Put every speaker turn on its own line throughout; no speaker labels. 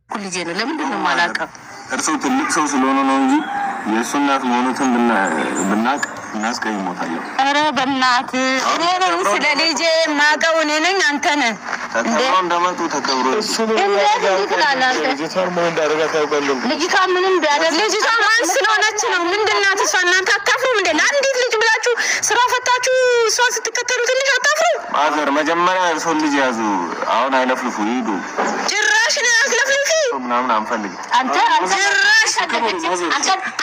ልጄ ነው ለምንድን ነው ማላቀም
እርሱ ትልቅ ሰው ስለሆነ ነው እንጂ የእሱ እናት መሆኑትን ብናቅ እናስቀይሞታለን።
ኧረ በእናትህ እኔ ነኝ ስለ ልጄ የማውቀው እኔ ነኝ አንተ ነህ
ተከብሮ እንደመጡ ተከብሮ
ልጅቷ ምንም ቢያደርግ ልጅቷ ማን ስለሆነች ነው ምንድን ናት እሷ እናንተ አታፍሩም እንዴ ለአንዲት ልጅ ብላችሁ ስራ ፈታችሁ እሷን ስትከተሉ ትንሽ አታፍሩ
ማዘር መጀመሪያ እርሶን ልጅ ያዙ አሁን አይለፍልፉ ይሄዱ
ጭራሽ ነው አትለፍልፊ
ምናምን አንፈልግ
አንተ ጭራሽ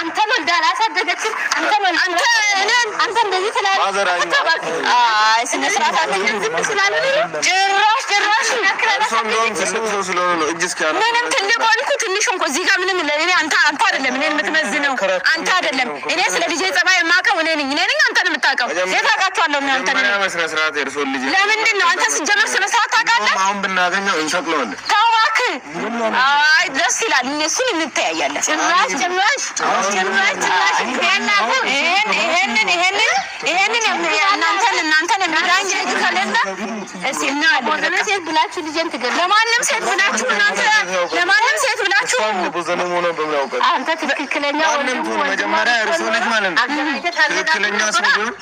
አንተ ወልዳ አላሳደገችም አንተ እንደዚህ ትላለህ አይ ስነ ስርዓት አትይዝም ስላለ ጭራሽ ምንም ትልቅ ሆንኩ ትንሽ ሆንኩ እዚህ ጋር ምንም ለኔ አንተ አይደለም እኔን የምትመዝነው አንተ አይደለም እኔ ስለ ልጄ ጸባይ የማውቀው እኔ ነኝ አንተን የምታውቀው የታውቃቸዋለሁ ነው አንተ ነኝ
መስራት እርሶን ልጅ
ለምንድን ነው አንተ ስትጀምር ስለ ሰዓት ታውቃለህ
አሁን ብናገኘው እንሰቅለዋለን
አይ ደስ ይላል እነሱን እንተያያለን ጭራሽ እናንተን የሚዳኝ ልጅ ከሌለ እስኪ እናያለን ሴት ብላችሁ ልጄን ትገል ለማንም ሴት ብላችሁ እናንተ ለማንም ሴት ብላችሁ አንተ ትክክለኛ ወንድም
መጀመሪያ እርሶ ልጅ ማለት ነው ትክክለኛ ሰው ቢሆን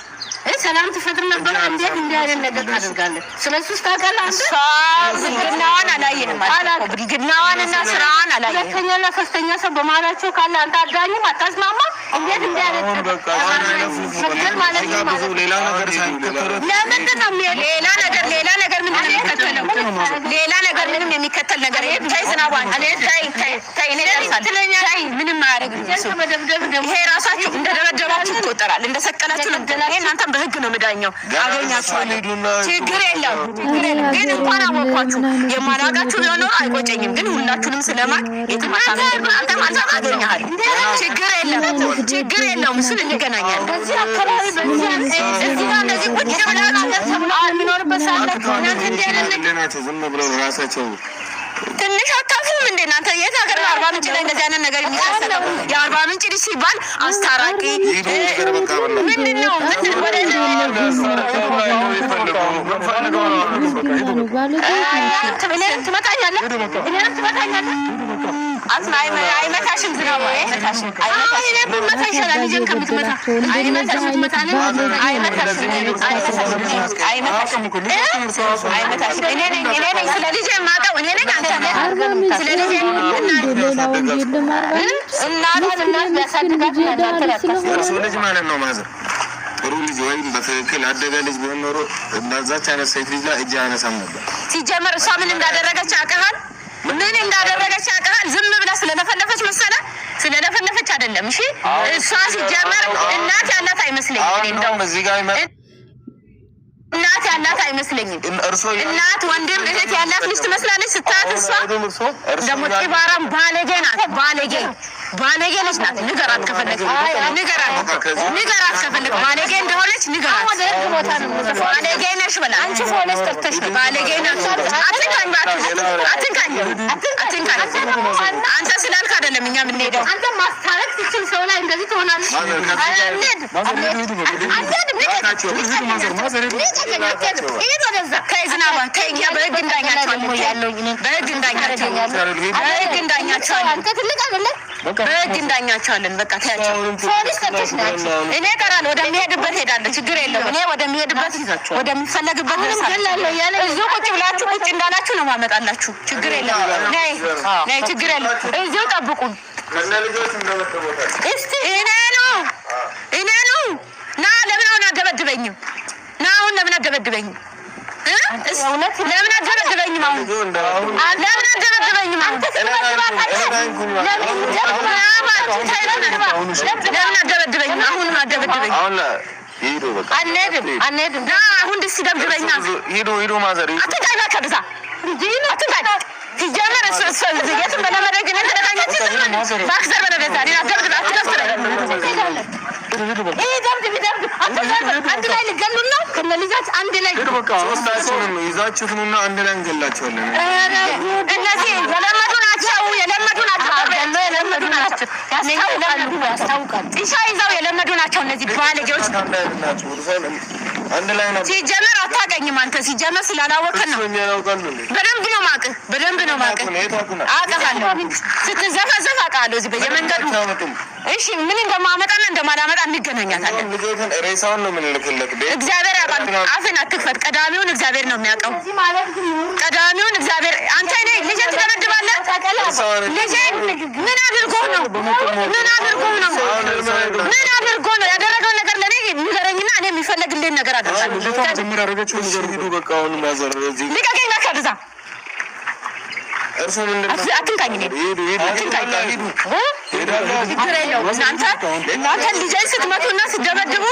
ሰላም ትፈጥር ነበር እንዴት እንዲህ አይነት ነገር ታደርጋለህ ስለዚህ ታውቃለህ አንተ ብልግናዋን አላየህም ማለት ብልግናዋንና ስራዋን አላየህም ሁለተኛና ሶስተኛ ሰው በማላቸው ካለ አንተ አዳኝም አታስማማ እንዴት እንዲህ አይነት ነገር ማለት ነው
ሌላ ነገር ሳይከተሉ
ለምንድን ነው ሌላ ነገር ምንድን ነው የሚከተለው ሌላ ነገር ምንም የሚከተል ነገር ታይ ዝናቧን ታይ እኔ ደርሳለሁ ምንም አያደርግም ይሄ ራሳችሁ እንደደበደባችሁ ይቆጠራል እንደሰቀላችሁ ይሄ እናንተ በህግ ነው ምዳኛው አገኛችኋለሁ ችግር የለም ግን እንኳን አወቅኳችሁ የማላውቃችሁ ቢሆን አይቆጨኝም ግን ሁላችሁንም ስለማቅ አንተ ማንሳት አገኛሃል ችግር የለም እሱን እንገናኛለን በዚህ አካባቢ እዚህ ጋር እንደዚህ ቁጭ ብላ የሚኖርበት ሳለ እናንተ እንዲህ አይነት
ዝም ብለው ራሳቸው
ትንሽ አታፍሩም እንዴ እናንተ የት ሀገር ነው አርባ ምንጭ ላይ እንደዚህ አይነት ነገር የሚከሰተው የአርባ ምንጭ ልጅ ሲባል አስታራቂ ምንድን ነው ወደ ትመታኛለህ አይመታሽም ዝናቡ አይመታሽም ብመታ ይሻላል ልጄን ከምትመታ አይመታሽም እኔ ነኝ ስለ ልጄ የማውቀው እኔ ነኝ አንተ ስለ ልጄ
ልጅ ማለት ነው ማዘር ጥሩ ልጅ ወይም በትክክል አደገ ልጅ ቢሆን ኖሮ እናዛች አይነት ሴት ልጅ ላይ እጅ አነሳም ነበር
ሲጀመር እሷ ምን እንዳደረገች ያውቃል ዝም ብላ ስለለፈለፈች መሰለ ስለለፈለፈች አይደለም እሺ እሷ ሲጀመር እናት ያላት አይመስለኝም እንደው
እዚህ ጋር
እናት ያላት አይመስለኝም እናት ወንድም እህት ያላት ልጅ ትመስላለች ስታት እሷ ደግሞ ጢባራም ባለጌ ልጅ ናት ንገራት ከፈለግ ባለጌ እንደሆነች ንገራት ባለጌ ነሽ በላ አንቺ ፎለስ ተርተሽ ባለጌ ነሽ አትንካኝ አንተ ስላልክ አይደለም እኛ የምንሄደው አንተ ማስታረቅ ትችል ሰው ላይ እንደዚህ ትሆናለህ በህግ እንዳኛቸዋለን በቃ ታያቸው ፖሊስ ተተሽ ናቸው እኔ ቀራል ወደሚሄድበት ሄዳለሁ ችግር የለም እኔ ወደሚሄድበት ወደሚፈለግበት ደርሳለሁ እዚሁ ቁጭ ብላችሁ ቁጭ እንዳላችሁ ነው ማመጣላችሁ ችግር የለም ነይ ችግር የለም እዚሁ ጠብቁን እስቲ እኔ ነው ና ለምን አሁን አደበድበኝም ለምን አደበድበኝም አንሄድም አሁን ደስ ይደብረኛ ሂዱ ማዘር አትንካኝ ከብዛ አትንካኝ ሲጀመር የትም በለመደግ ባክዘር በለበዛ አንድ ላይ ልገሉን ነው ከነ ልጃች አንድ ላይ
ሶስታችንም ይዛችሁትና አንድ ላይ እንገላቸዋለን
እነዚህ የለመዱ ናቸው ያስታውቃሉ ጢሻ ይዘው የለመዱ ናቸው እነዚህ ባለጌዎች ሲጀመር አታውቀኝም አንተ ሲጀመር ስላላወቅን ነው። በደንብ ነው ማቅህ አውቃለሁ። ስትዘፈዘፍ አውቃለሁ እዚህ በየመንገዱ። እሺ ምን እንደማመጣና እንደማላመጣ እንገናኛታለን። እግዚአብሔር ያውቃል። አፍን አትክፈት። ቀዳሚውን እግዚአብሔር ነው የሚያውቀው። ቀዳሚውን እግዚአብሔር አንተ እኔ ልጄን ትደበድባለህ። ልጄን ምን አድርጎ ነው? ምን አድርጎ ነው? ምን አድርጎ ነው? ያደረገውን ነገር ለእኔ ንገረኝና እኔ የሚፈለግልኝ ነገር አደርጋለሁ። ልቀቀኝ በቃ ብዛ አትንካኝ። እናንተ ልጄን ስትመቱና ስትደበድቡ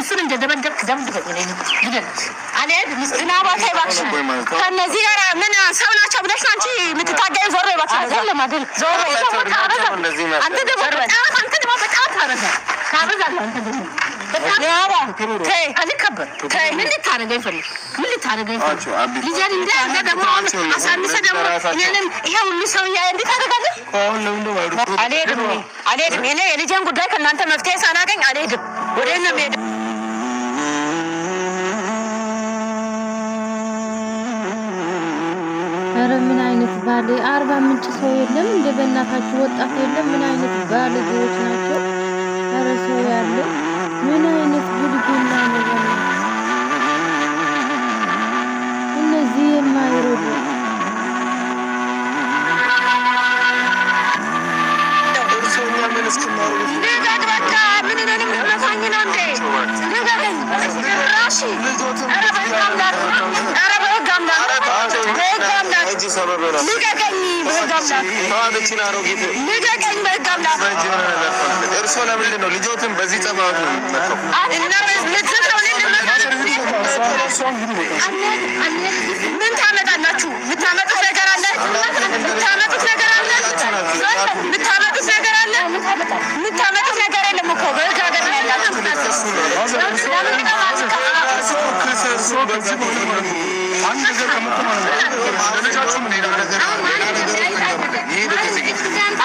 እሱን እንደደበደብክ ከእነዚህ ጋር ምን ሰው ናቸው ብለሽ አንቺ የምትታገኝ? ዞር እባክሽ። አንተ ደግሞ በጣም ታበዛለህ። ምን ልታደርገኝ ፈልግ? ምን ልታደርገኝ ፈልግ? ልጄን እንደ ደግሞ አሳንሰህ ደግሞ ይሄንን ይሄ ሁሉ ሰው እያየ እንዴት ታደርጋለህ? አልሄድም። እኔ የልጄን ጉዳይ ከእናንተ መፍትሄ ሳናገኝ አልሄድም። ወዴት ነው የምሄደው?
ኧረ ምን አይነት ባለ አርባ ምንጭ ሰው የለም እንደ በእናታችሁ ወጣት የለም? ምን አይነት ባለጌዎች ናቸው? ኧረ ሰው ያለው ምን አይነት ብልግና ነው? እነዚህ የማይረዱ
እርሶ ለምንድን ነው ልጆትን በዚህ ጸባዩ
ምን ታመጣላችሁ? የምታመጡት ነገር አለ? የምታመጡት ነገር አለ? የምታመጡት ነገር አለ? የምታመጡት ነገር የለም እኮ በህግ ሀገር ነው ያላችሁ።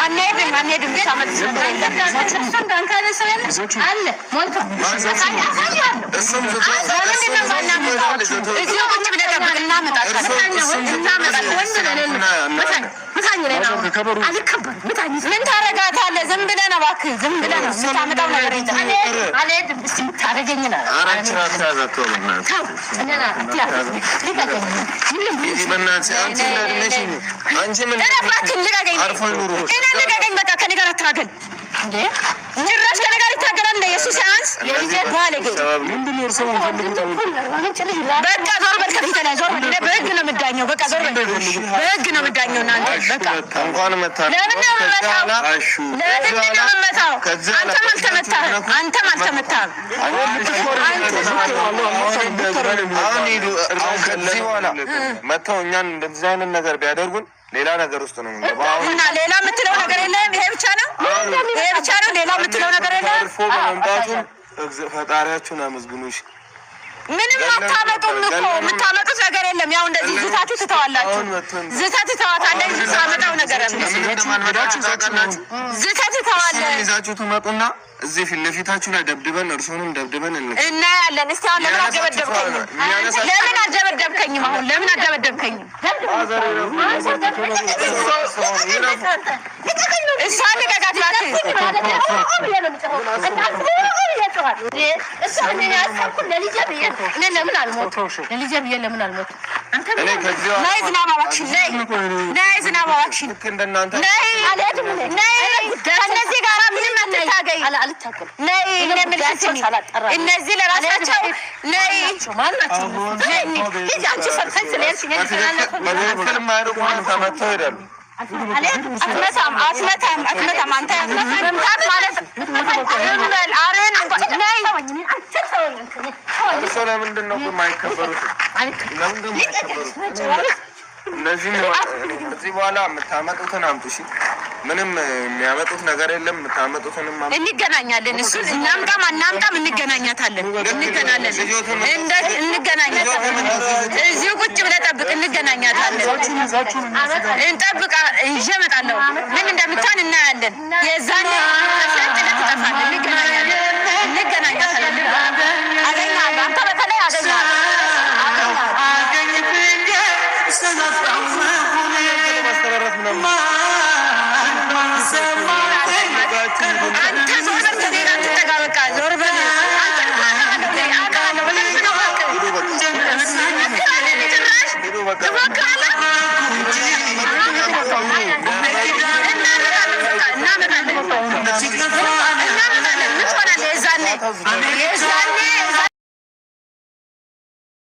አንሄድም። ምን ታረጋታለህ? ዝም ብለህ ነው እባክህ፣ ዝም ብለህ ነው የምታመጣው ነገር የለም። አልሄድም። እስኪ የምታደርገኝ ነው ልቀቀኝ። በቃ ከእኔ ጋር አትታገል። ጭራሽ ከእኔ ጋር ይታገላል። እንደ ኢየሱስ ያንስ ባለጌ። በቃ ዞር በል ከፊቴ ላይ ዞር በል። በህግ ነው የምዳኘው። በቃ ዞር በል። በህግ ነው የምዳኘው። እናንተ በቃ ለምን ነው የምመታው? አንተም አልተመታህም።
ከዚህ በኋላ መጥተው እኛን እንደዚህ አይነት ነገር ቢያደርጉን ሌላ ነገር ውስጥ ነው
እና ሌላ የምትለው ነገር የለም። ይሄ ብቻ ነው። ሌላ የምትለው ነገር የለም።
ፈጣሪያችሁን አመስግኑሽ።
ምንም አታመጡም እኮ የምታመጡት ነገር የለም። ያው እንደዚህ ዝታችሁ ትተዋላችሁ። ዝተት ትተዋታለህ። የምታመጣው ነገር ዝተት ትተዋለህ።
ይዛችሁ ትመጡና እዚህ ፊት ለፊታችሁ ላይ ደብድበን እርሱንም ደብድበን
እናያለን። እስቲ አሁን ለምን አልደበደብከኝም? አሁን ለምን አልደበደብከኝም? እሷን ልቀቃት ከእነዚህ ጋር ምንም አትታገይ። እነዚህ ለራሳቸው አትመታም። አንተ መምታት ማለት
ለምንድን ነው የማይከበሩት? እነዚህ በኋላ የምታመጡትን አምጡ። እሺ ምንም የሚያመጡት ነገር የለም። የምታመጡትንም
እንገናኛለን። እሱን እናምጣም አናምጣም እንገናኛታለን። እዚሁ ቁጭ ብለህ ጠብቅ። እንገናኛታለን። እንጠብቃ ይዤ እመጣለሁ። ምን እንደምትሆን እናያለን። የዛኔ ጥለት ትጠፋለህ። እንገናኛለን። እንገናኛለን። አገኛለሁ። አንተ በተለይ አገኛለሁ። አንተ ዞር በል ከእኔ ጋር አትጠጋ። በቃ ዞር በል። እናመጣለን። ምን ትሆናለህ? የዛኔ